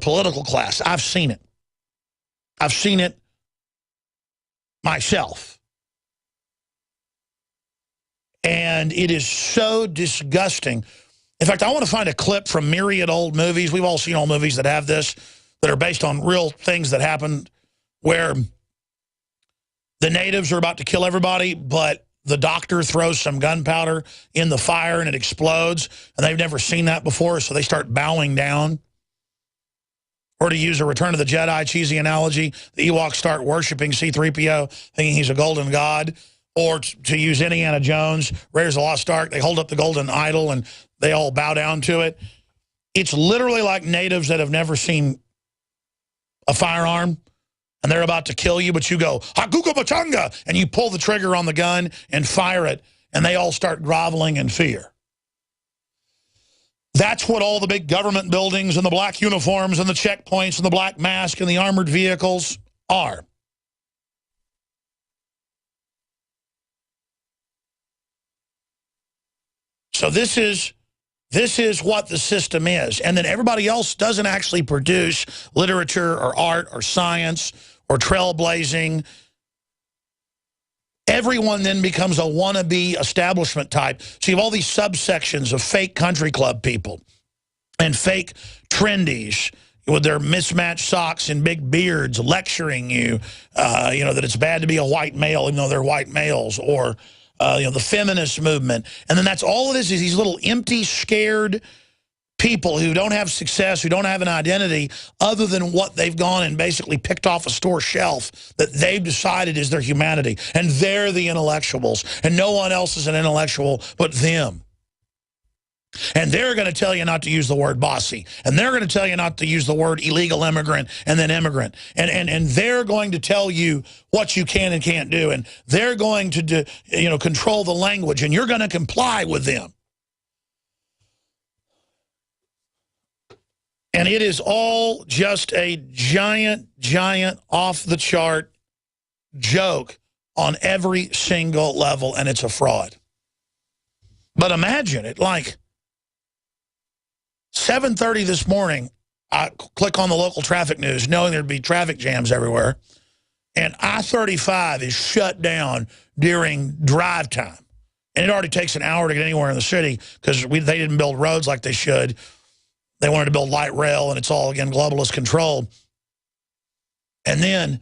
political class. I've seen it. I've seen it myself. And it is so disgusting. In fact, I want to find a clip from myriad old movies. We've all seen old movies that have this, that are based on real things that happened, where the natives are about to kill everybody, but the doctor throws some gunpowder in the fire and it explodes, and they've never seen that before, so they start bowing down. Or to use a Return of the Jedi cheesy analogy, the Ewoks start worshiping C-3PO, thinking he's a golden god. Or to use Indiana Jones, Raiders of the Lost Ark, they hold up the golden idol and they all bow down to it. It's literally like natives that have never seen a firearm, and they're about to kill you, but you go, Hakuka Bachanga, and you pull the trigger on the gun and fire it, and they all start groveling in fear. That's what all the big government buildings and the black uniforms and the checkpoints and the black mask and the armored vehicles are. So this is what the system is. And then everybody else doesn't actually produce literature or art or science or trailblazing. Everyone then becomes a wannabe establishment type. So you have all these subsections of fake country club people and fake trendies with their mismatched socks and big beards lecturing you, that it's bad to be a white male even though they're white males, or the feminist movement. And then that's all it is these little empty, scared people who don't have success, who don't have an identity other than what they've gone and basically picked off a store shelf that they've decided is their humanity. And they're the intellectuals. And no one else is an intellectual but them. And they're going to tell you not to use the word bossy. And they're going to tell you not to use the word illegal immigrant and then immigrant. And they're going to tell you what you can and can't do. And they're going to control the language. And you're going to comply with them. And it is all just a giant, off-the-chart joke on every single level, and it's a fraud. But imagine it, like 7:30 this morning, I click on the local traffic news, knowing there'd be traffic jams everywhere, and I-35 is shut down during drive time. And it already takes an hour to get anywhere in the city because they didn't build roads like they should. They wanted to build light rail, and it's all, again, globalist control. And then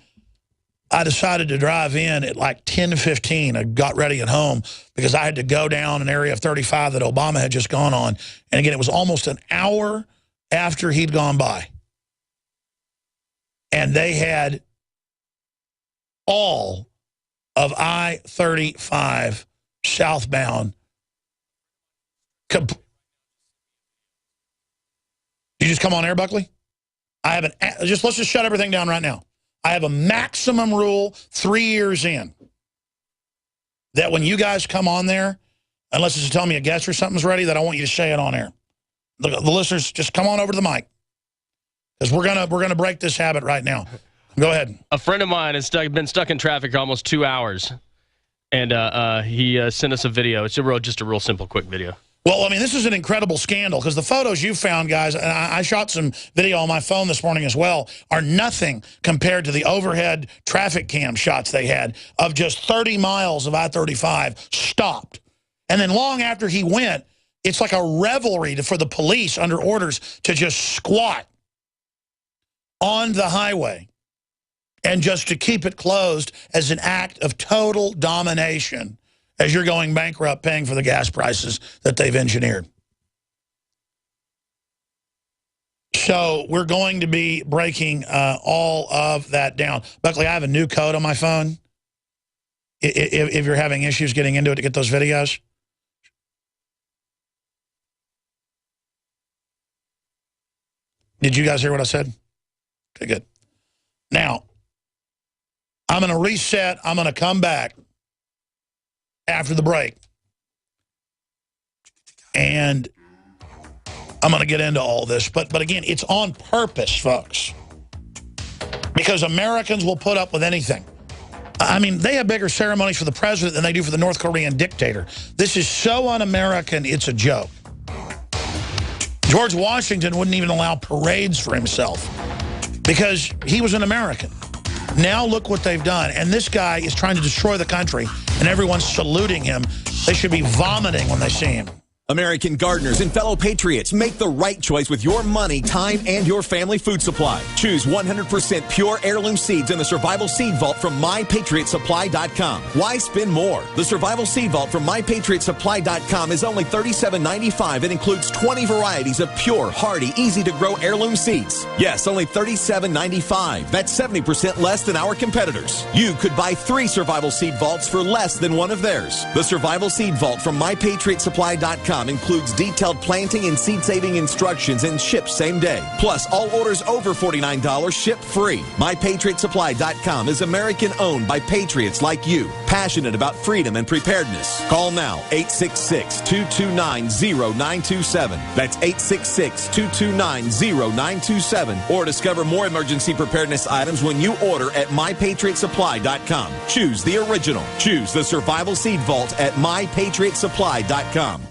I decided to drive in at like 10:15. I got ready at home because I had to go down an area of 35 that Obama had just gone on. And again, it was almost an hour after he'd gone by. And they had all of I-35 southbound. You just come on air, Buckley? Let's just shut everything down right now. I have a maximum rule 3 years in that when you guys come on there, unless it's to tell me a guest or something's ready, that I want you to say it on air. The listeners, just come on over to the mic because we're gonna break this habit right now. Go ahead. A friend of mine has been stuck in traffic for almost 2 hours, and he sent us a video. It's just a real simple, quick video. Well, I mean, this is an incredible scandal because the photos you found, guys, and I shot some video on my phone this morning as well, are nothing compared to the overhead traffic cam shots they had of just 30 miles of I-35 stopped. And then long after he went, it's like a revelry for the police under orders to just squat on the highway and just to keep it closed as an act of total domination as you're going bankrupt paying for the gas prices that they've engineered. So we're going to be breaking all of that down. Buckley, I have a new code on my phone. If you're having issues getting into it to get those videos. Did you guys hear what I said? Okay, good. Now, I'm going to reset. I'm going to come back after the break. And I'm going to get into all this. But again, it's on purpose, folks. Because Americans will put up with anything. I mean, they have bigger ceremonies for the president than they do for the North Korean dictator. This is so un-American, it's a joke. George Washington wouldn't even allow parades for himself because he was an American. Now look what they've done. And this guy is trying to destroy the country, and everyone's saluting him. They should be vomiting when they see him. American gardeners and fellow patriots, make the right choice with your money, time, and your family food supply. Choose 100% pure heirloom seeds in the Survival Seed Vault from MyPatriotSupply.com. Why spend more? The Survival Seed Vault from MyPatriotSupply.com is only $37.95 and includes 20 varieties of pure, hardy, easy-to-grow heirloom seeds. Yes, only $37.95. That's 70% less than our competitors. You could buy 3 Survival Seed Vaults for less than one of theirs. The Survival Seed Vault from MyPatriotSupply.com includes detailed planting and seed-saving instructions and ships same day. Plus, all orders over $49 ship free. MyPatriotSupply.com is American-owned by patriots like you, passionate about freedom and preparedness. Call now, 866-229-0927. That's 866-229-0927. Or discover more emergency preparedness items when you order at MyPatriotSupply.com. Choose the original. Choose the Survival Seed Vault at MyPatriotSupply.com.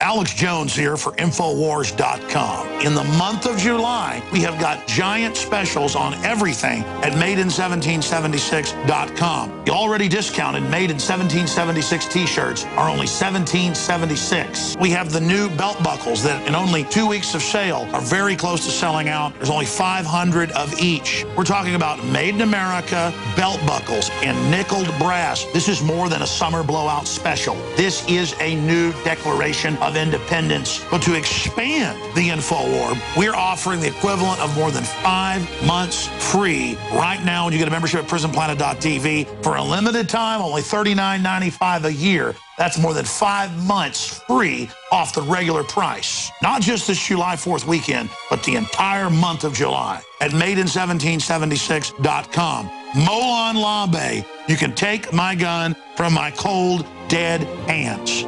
Alex Jones here for Infowars.com. In the month of July, we have got giant specials on everything at MadeIn1776.com. The already discounted Made in 1776 t-shirts are only $17.76. We have the new belt buckles that in only 2 weeks of sale are very close to selling out. There's only 500 of each. We're talking about Made in America belt buckles in nickeled brass. This is more than a summer blowout special. This is a new declaration of independence. But to expand the InfoWar, we're offering the equivalent of more than 5 months free right now when you get a membership at PrisonPlanet.tv for a limited time, only $39.95 a year. That's more than 5 months free off the regular price. Not just this July 4th weekend, but the entire month of July at MadeIn1776.com. Molon Labe, you can take my gun from my cold, dead hands.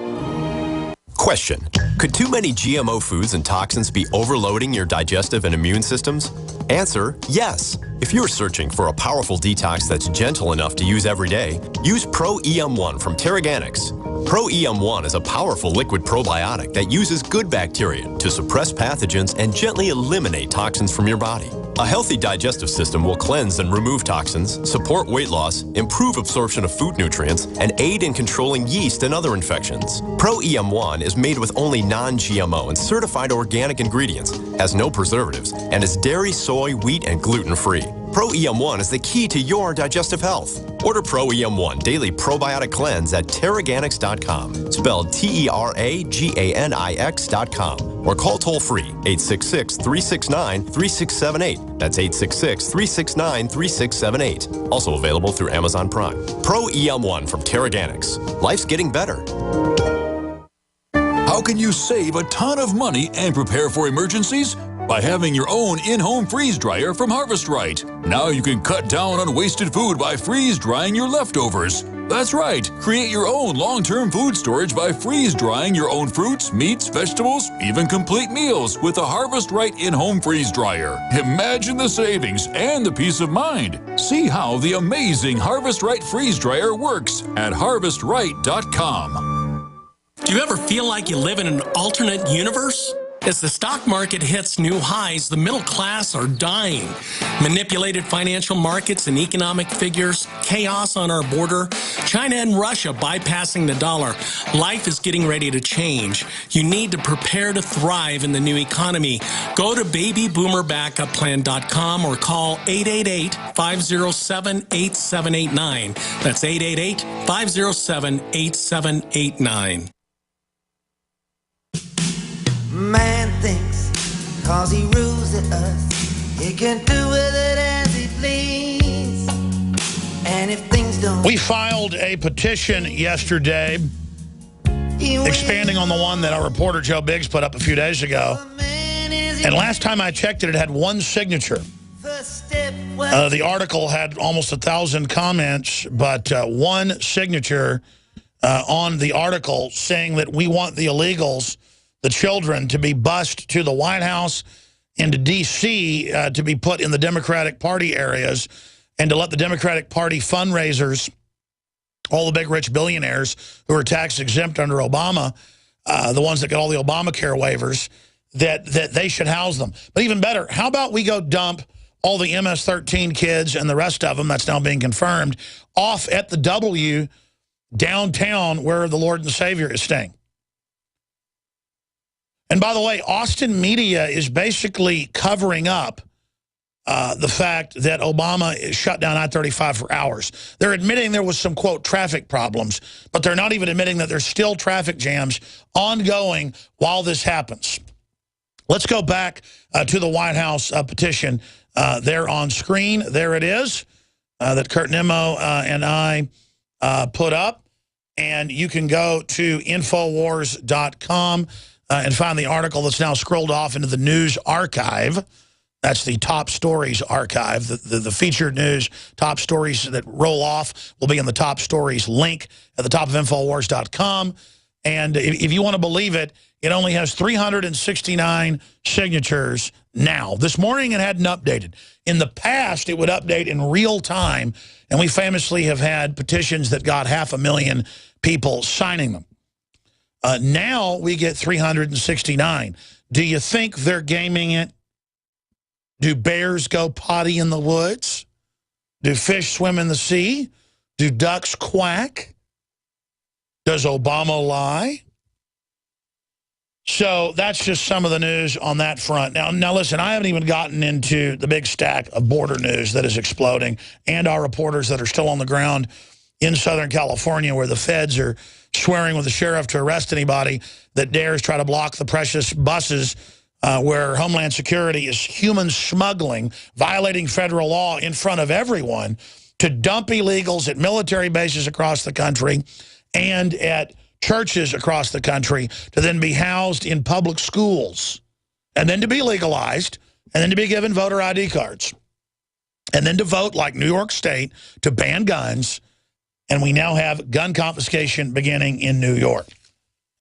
Question: could too many GMO foods and toxins be overloading your digestive and immune systems? Answer: yes. If you're searching for a powerful detox that's gentle enough to use every day, use Pro-EM1 from Teraganix. Pro-EM1 is a powerful liquid probiotic that uses good bacteria to suppress pathogens and gently eliminate toxins from your body. A healthy digestive system will cleanse and remove toxins, support weight loss, improve absorption of food nutrients, and aid in controlling yeast and other infections. Pro-EM1 is made with only non-GMO and certified organic ingredients, has no preservatives, and is dairy, soy, wheat, and gluten-free. Pro-EM1 is the key to your digestive health. Order Pro-EM1 Daily Probiotic Cleanse at Teraganix.com, spelled Teraganix.com, or call toll-free 866-369-3678. That's 866-369-3678. Also available through Amazon Prime. Pro-EM1 from Teraganix. Life's getting better. How can you save a ton of money and prepare for emergencies? By having your own in-home freeze dryer from Harvest Right. Now you can cut down on wasted food by freeze drying your leftovers. That's right. Create your own long-term food storage by freeze drying your own fruits, meats, vegetables, even complete meals with a Harvest Right in-home freeze dryer. Imagine the savings and the peace of mind. See how the amazing Harvest Right freeze dryer works at harvestright.com. Do you ever feel like you live in an alternate universe? As the stock market hits new highs, the middle class are dying. Manipulated financial markets and economic figures, chaos on our border, China and Russia bypassing the dollar. Life is getting ready to change. You need to prepare to thrive in the new economy. Go to babyboomerbackupplan.com or call 888-507-8789. That's 888-507-8789. Man thinks, cause he rules at us, he can do with it as he please. And if things don't... We filed a petition yesterday expanding on the one that our reporter Joe Biggs put up a few days ago. And last time I checked it, it had 1 signature. The article had almost 1,000 comments, but 1 signature on the article saying that we want the illegals, the children, to be bused to the White House and to D.C. To be put in the Democratic Party areas and to let the Democratic Party fundraisers, all the big rich billionaires who are tax exempt under Obama, the ones that get all the Obamacare waivers, that they should house them. But even better, how about we go dump all the MS-13 kids and the rest of them, that's now being confirmed, off at the W downtown where the Lord and Savior is staying. And by the way, Austin media is basically covering up the fact that Obama shut down I-35 for hours. They're admitting there was some, quote, traffic problems, but they're not even admitting that there's still traffic jams ongoing while this happens. Let's go back to the White House petition there on screen. There it is that Kurt Nimmo and I put up. And you can go to Infowars.com and find the article that's now scrolled off into the news archive. That's the top stories archive. The featured news, top stories that roll off will be in the top stories link at the top of Infowars.com. And if you want to believe it, it only has 369 signatures now. This morning it hadn't updated. In the past, it would update in real time, and we famously have had petitions that got 500,000 people signing them. Now we get 369. Do you think they're gaming it? Do bears go potty in the woods? Do fish swim in the sea? Do ducks quack? Does Obama lie? So that's just some of the news on that front. Now listen, I haven't even gotten into the big stack of border news that is exploding and our reporters that are still on the ground in Southern California where the feds are swearing with the sheriff to arrest anybody that dares try to block the precious buses where Homeland Security is human smuggling, violating federal law in front of everyone to dump illegals at military bases across the country and at churches across the country to then be housed in public schools and then to be legalized and then to be given voter ID cards and then to vote like New York State to ban guns. And we now have gun confiscation beginning in New York.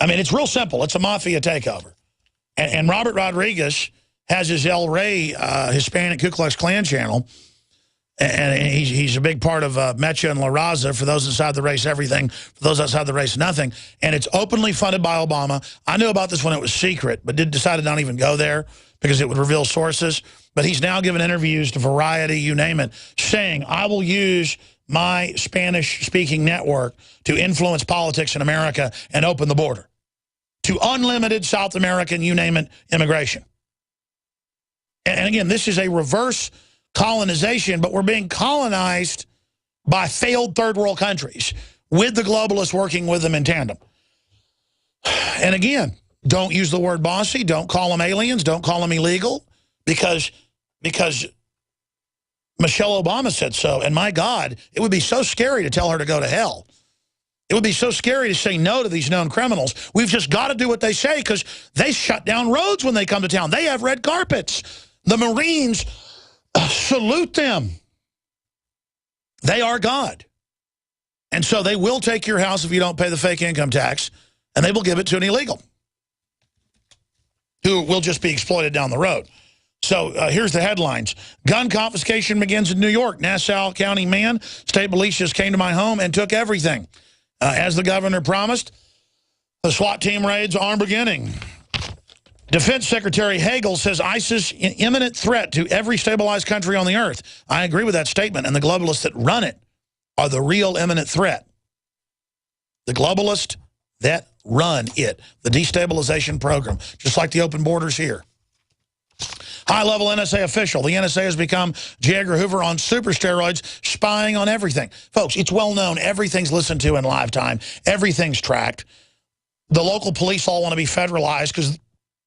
I mean, it's real simple. It's a mafia takeover. And Robert Rodriguez has his El Rey Hispanic Ku Klux Klan channel. And he's a big part of Mecha and La Raza. For those inside the race, everything. For those outside the race, nothing. And it's openly funded by Obama. I knew about this when it was secret, but decided not even go there because it would reveal sources. But he's now given interviews to Variety, you name it, saying, I will use my Spanish-speaking network to influence politics in America and open the border to unlimited South American, you name it, immigration. And again, this is a reverse colonization, but we're being colonized by failed third world countries with the globalists working with them in tandem. And again, don't use the word bossy. Don't call them aliens. Don't call them illegal because Michelle Obama said so. And my God, it would be so scary to tell her to go to hell. It would be so scary to say no to these known criminals. We've just got to do what they say because they shut down roads when they come to town. They have red carpets. The Marines salute them. They are God. And so they will take your house if you don't pay the fake income tax, and they will give it to an illegal who will just be exploited down the road. So here's the headlines. Gun confiscation begins in New York. Nassau County man, state militias came to my home and took everything. As the governor promised, the SWAT team raids are beginning. Defense Secretary Hagel says ISIS an imminent threat to every stabilized country on the earth. I agree with that statement, and the globalists that run it are the real imminent threat. The globalists that run it, the destabilization program, just like the open borders here. High-level NSA official. The NSA has become J. Edgar Hoover on super steroids, spying on everything. Folks, it's well known. Everything's listened to in live time. Everything's tracked. The local police all want to be federalized because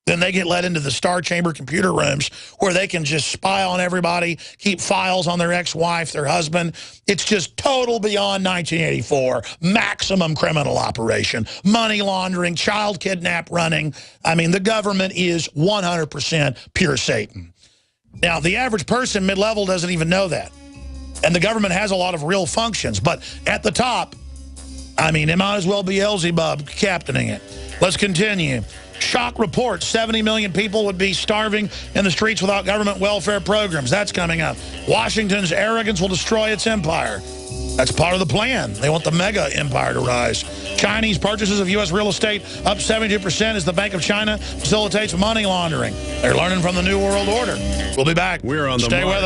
then they get led into the Star Chamber computer rooms where they can just spy on everybody, keep files on their ex-wife, their husband. It's just total beyond 1984. Maximum criminal operation. Money laundering, child kidnap running. I mean, the government is 100% pure Satan. Now, the average person mid-level doesn't even know that. And the government has a lot of real functions. But at the top, I mean, it might as well be Beelzebub captaining it. Let's continue. Shock report, 70 million people would be starving in the streets without government welfare programs. That's coming up. Washington's arrogance will destroy its empire. That's part of the plan. They want the mega empire to rise. Chinese purchases of U.S. real estate up 72% as the Bank of China facilitates money laundering. They're learning from the New World Order. We'll be back. We're on the Stay with us.